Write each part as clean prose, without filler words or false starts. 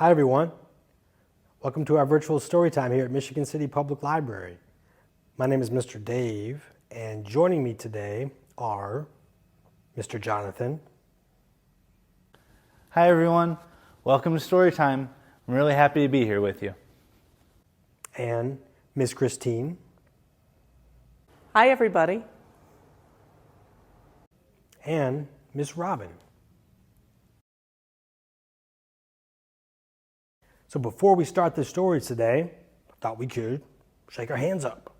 Hi everyone. Welcome to our virtual story time here at Michigan City Public Library. My name is Mr. Dave, and joining me today are Mr. Jonathan. Hi everyone. Welcome to Storytime. I'm really happy to be here with you. And Miss Christine. Hi everybody. And Miss Robin. So before we start the story today, I thought we could shake our hands up.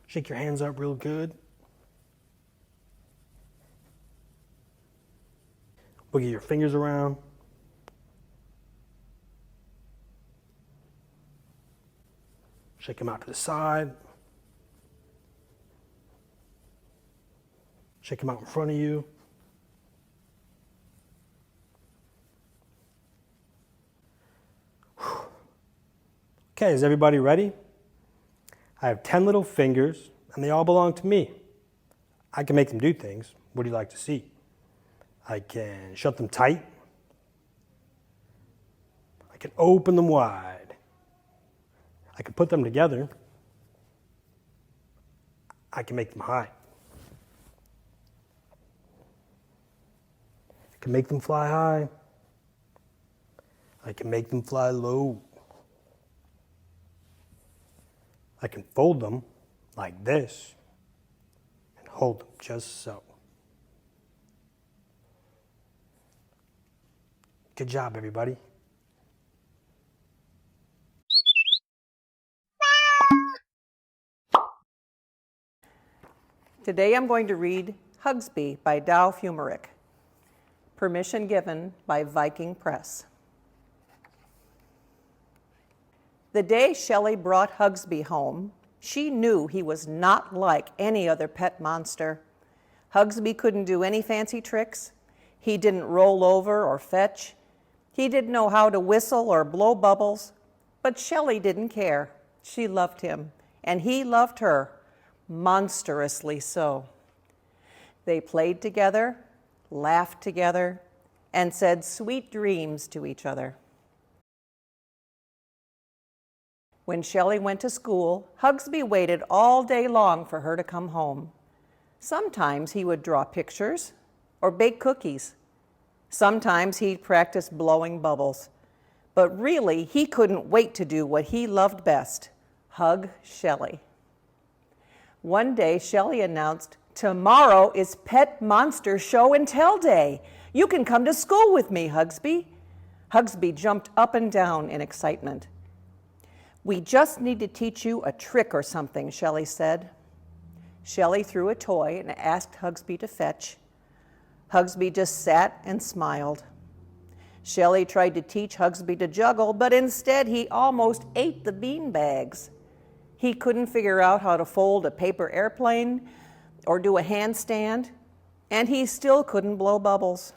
Shake your hands up real good. Wiggle your fingers around. Shake them out to the side. Shake them out in front of you. Okay, is everybody ready? I have 10 little fingers, and they all belong to me. I can make them do things. What do you like to see? I can shut them tight. I can open them wide. I can put them together. I can make them high. I can make them fly high. I can make them fly low. I can fold them like this and hold them just so. Good job, everybody. Today I'm going to read Hugsby by Dow Fumerick. Permission given by Viking Press. The day Shelley brought Hugsby home, she knew he was not like any other pet monster. Hugsby couldn't do any fancy tricks. He didn't roll over or fetch. He didn't know how to whistle or blow bubbles. But Shelley didn't care. She loved him, and he loved her, monstrously so. They played together, laughed together, and said sweet dreams to each other. When Shelley went to school, Hugsby waited all day long for her to come home. Sometimes he would draw pictures or bake cookies. Sometimes he'd practice blowing bubbles. But really, he couldn't wait to do what he loved best, hug Shelley. One day, Shelley announced, "Tomorrow is Pet Monster Show and Tell Day. You can come to school with me, Hugsby." Hugsby jumped up and down in excitement. "We just need to teach you a trick or something," Shelley said. Shelley threw a toy and asked Hugsby to fetch. Hugsby just sat and smiled. Shelley tried to teach Hugsby to juggle, but instead he almost ate the bean bags. He couldn't figure out how to fold a paper airplane or do a handstand, and he still couldn't blow bubbles.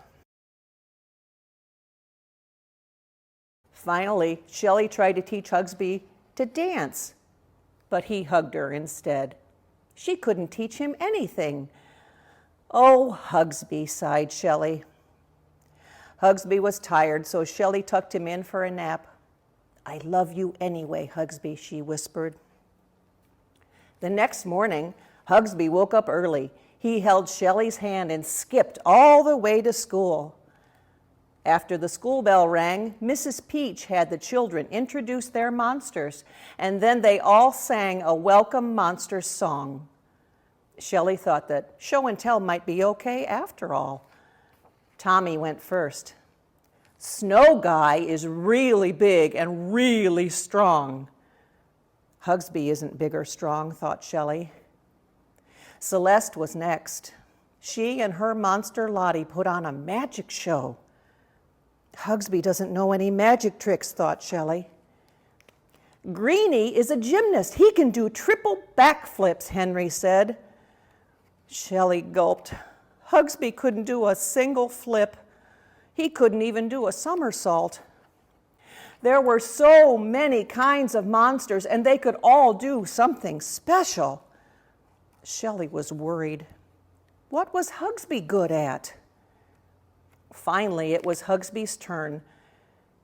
Finally, Shelley tried to teach Hugsby to dance, but he hugged her instead. She couldn't teach him anything. "Oh, Hugsby," sighed Shelley. Hugsby was tired, so Shelley tucked him in for a nap. "I love you anyway, Hugsby," she whispered. The next morning, Hugsby woke up early. He held Shelley's hand and skipped all the way to school. After the school bell rang, Mrs. Peach had the children introduce their monsters, and then they all sang a welcome monster song. Shelley thought that show and tell might be okay after all. Tommy went first. "Snow Guy is really big and really strong." Hugsby isn't big or strong, thought Shelley. Celeste was next. She and her monster Lottie put on a magic show. Hugsby doesn't know any magic tricks, thought Shelley. "Greenie is a gymnast. He can do triple backflips," Henry said. Shelley gulped. Hugsby couldn't do a single flip. He couldn't even do a somersault. There were so many kinds of monsters, and they could all do something special. Shelley was worried. What was Hugsby good at? Finally, it was Hugsby's turn.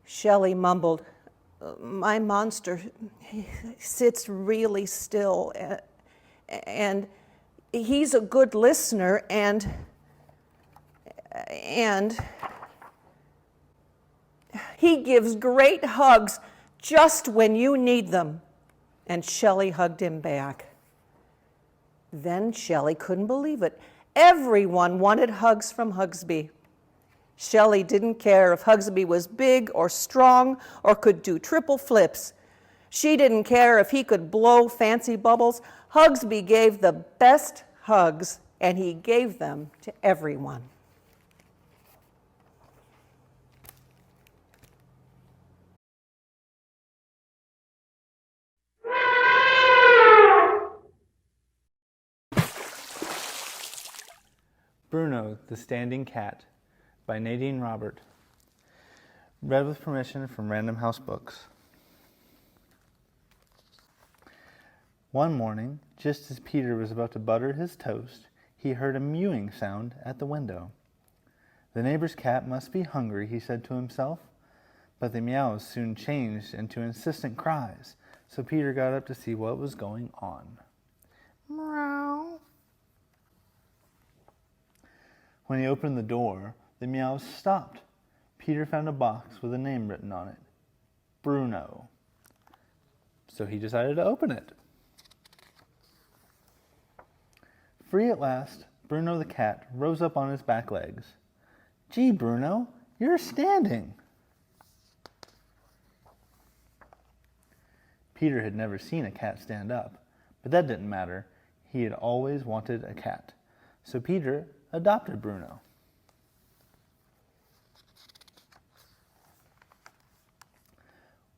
Shelley mumbled, "My monster sits really still, and he's a good listener, and he gives great hugs just when you need them." And Shelley hugged him back. Then Shelley couldn't believe it. Everyone wanted hugs from Hugsby. Shelley didn't care if Hugsby was big or strong or could do triple flips. She didn't care if he could blow fancy bubbles. Hugsby gave the best hugs, and he gave them to everyone. Bruno, the Standing Cat by Nadine Robert. Read with permission from Random House Books. One morning, just as Peter was about to butter his toast, he heard a mewing sound at the window. The neighbor's cat must be hungry, he said to himself, but the meows soon changed into insistent cries, so Peter got up to see what was going on. Meow. When he opened the door, the meows stopped. Peter found a box with a name written on it, Bruno. So he decided to open it. Free at last, Bruno the cat rose up on his back legs. "Gee, Bruno, you're standing." Peter had never seen a cat stand up, but that didn't matter. He had always wanted a cat. So Peter adopted Bruno.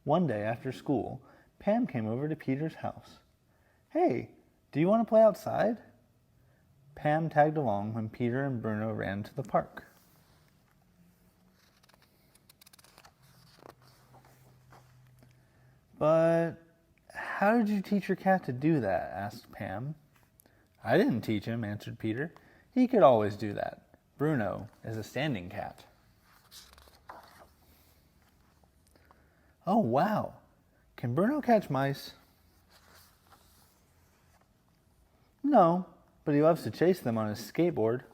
One day after school, Pam came over to Peter's house. "Hey, do you want to play outside?" Pam tagged along when Peter and Bruno ran to the park. "But how did you teach your cat to do that?" asked Pam. "I didn't teach him," answered Peter. "He could always do that. Bruno is a standing cat." "Oh, wow. Can Bruno catch mice?" "No, but he loves to chase them on his skateboard."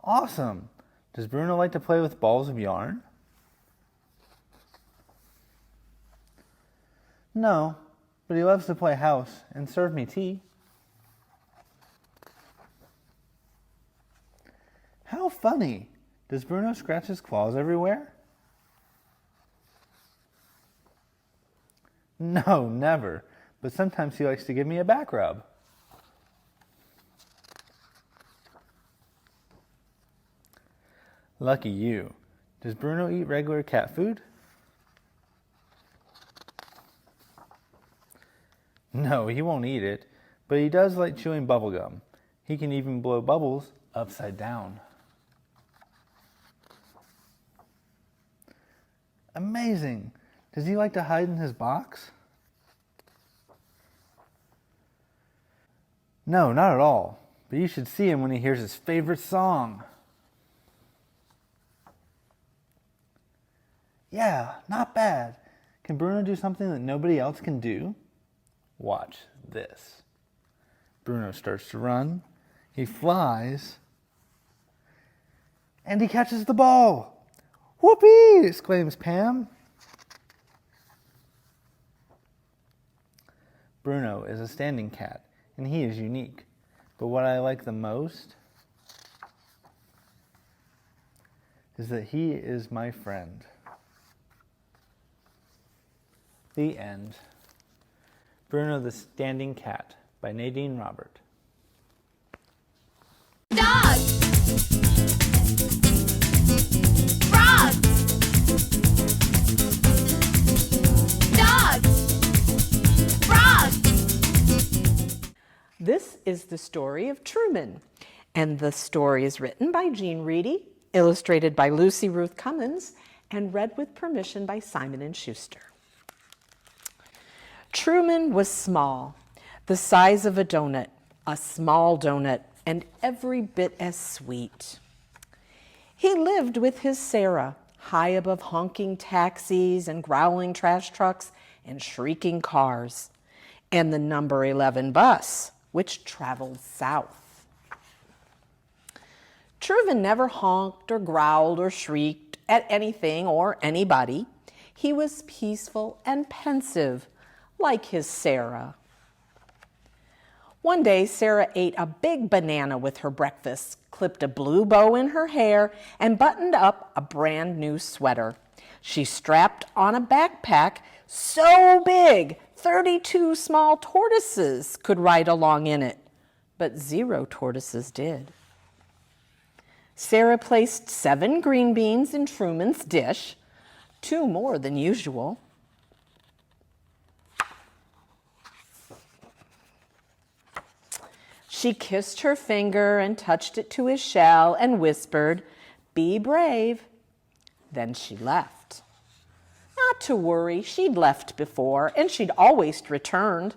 "Awesome. Does Bruno like to play with balls of yarn?" "No, but he loves to play house and serve me tea." "How funny. Does Bruno scratch his claws everywhere?" "No, never. But sometimes he likes to give me a back rub." "Lucky you. Does Bruno eat regular cat food?" "No, he won't eat it, but he does like chewing bubble gum. He can even blow bubbles upside down." "Amazing. Does he like to hide in his box?" "No, not at all. But you should see him when he hears his favorite song." "Yeah, not bad. Can Bruno do something that nobody else can do?" Watch this. Bruno starts to run. He flies. And he catches the ball. "Whoopee!" exclaims Pam. Bruno is a standing cat, and he is unique. But what I like the most is that he is my friend. The end. Bruno the Standing Cat by Nadine Robert. Dog. Frog. Dog. Frog. This is the story of Truman, and the story is written by Jean Reedy, illustrated by Lucy Ruth Cummins, and read with permission by Simon & Schuster. Truman was small, the size of a donut, a small donut, and every bit as sweet. He lived with his Sarah, high above honking taxis and growling trash trucks and shrieking cars, and the number 11 bus, which traveled south. Truman never honked or growled or shrieked at anything or anybody. He was peaceful and pensive, like his Sarah. One day, Sarah ate a big banana with her breakfast, clipped a blue bow in her hair, and buttoned up a brand new sweater. She strapped on a backpack so big 32 small tortoises could ride along in it, but 0 tortoises did. Sarah placed 7 green beans in Truman's dish, 2 more than usual. She kissed her finger and touched it to his shell and whispered, "Be brave." Then she left. Not to worry, she'd left before and she'd always returned.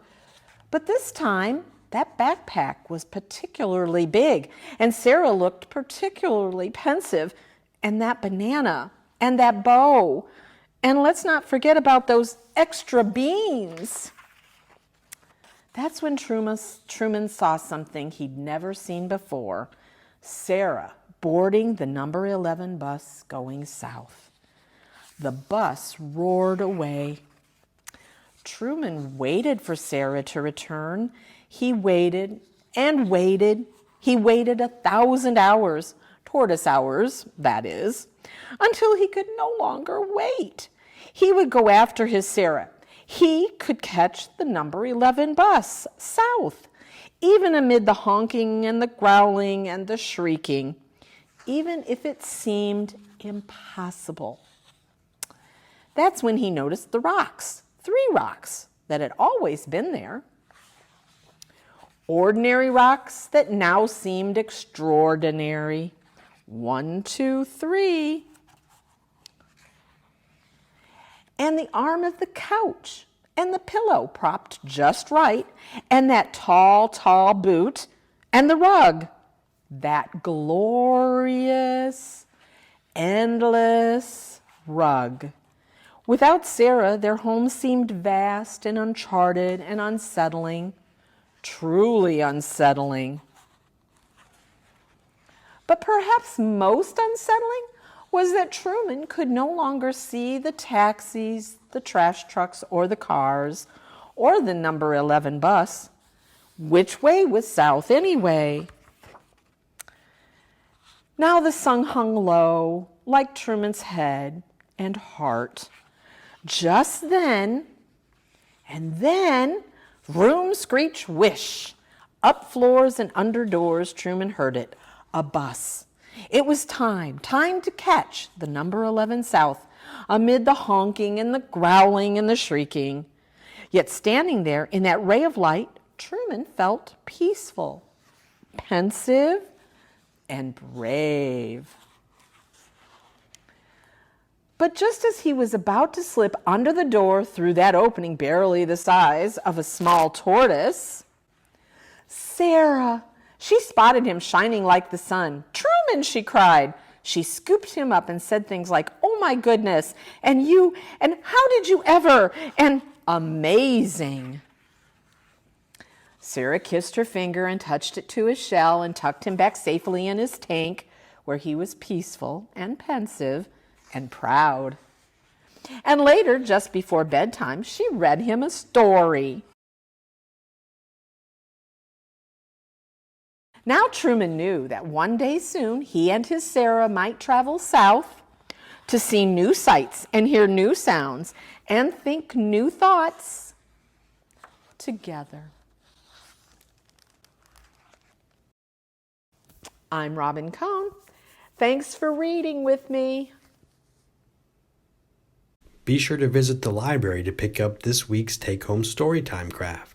But this time, that backpack was particularly big and Sarah looked particularly pensive, and that banana and that bow. And let's not forget about those extra beans. That's when Truman saw something he'd never seen before. Sarah boarding the number 11 bus going south. The bus roared away. Truman waited for Sarah to return. He waited and waited. He waited 1,000 hours, tortoise hours, that is, until he could no longer wait. He would go after his Sarah. He could catch the number 11 bus south, even amid the honking and the growling and the shrieking, even if it seemed impossible. That's when he noticed the rocks, 3 rocks that had always been there. Ordinary rocks that now seemed extraordinary. 1, 2, 3. And the arm of the couch, and the pillow propped just right, and that tall, tall boot, and the rug, that glorious, endless rug. Without Sarah, their home seemed vast and uncharted and unsettling, truly unsettling. But perhaps most unsettling was that Truman could no longer see the taxis, the trash trucks, or the cars, or the number 11 bus. Which way was south anyway? Now the sun hung low, like Truman's head and heart. Just then, and then, vroom, screech, whish. Up floors and under doors, Truman heard it, a bus. It was time to catch the number 11 south, amid the honking and the growling and the shrieking. Yet standing there in that ray of light, Truman felt peaceful, pensive, and brave. But just as he was about to slip under the door through that opening barely the size of a small tortoise, Sarah, she spotted him shining like the sun. "Truman," she cried. She scooped him up and said things like, "Oh my goodness, and you, and how did you ever, and amazing." Sarah kissed her finger and touched it to his shell and tucked him back safely in his tank, where he was peaceful and pensive and proud. And later, just before bedtime, she read him a story. Now Truman knew that one day soon he and his Sarah might travel south to see new sights and hear new sounds and think new thoughts together. I'm Robin Cohn. Thanks for reading with me. Be sure to visit the library to pick up this week's take-home Storytime craft.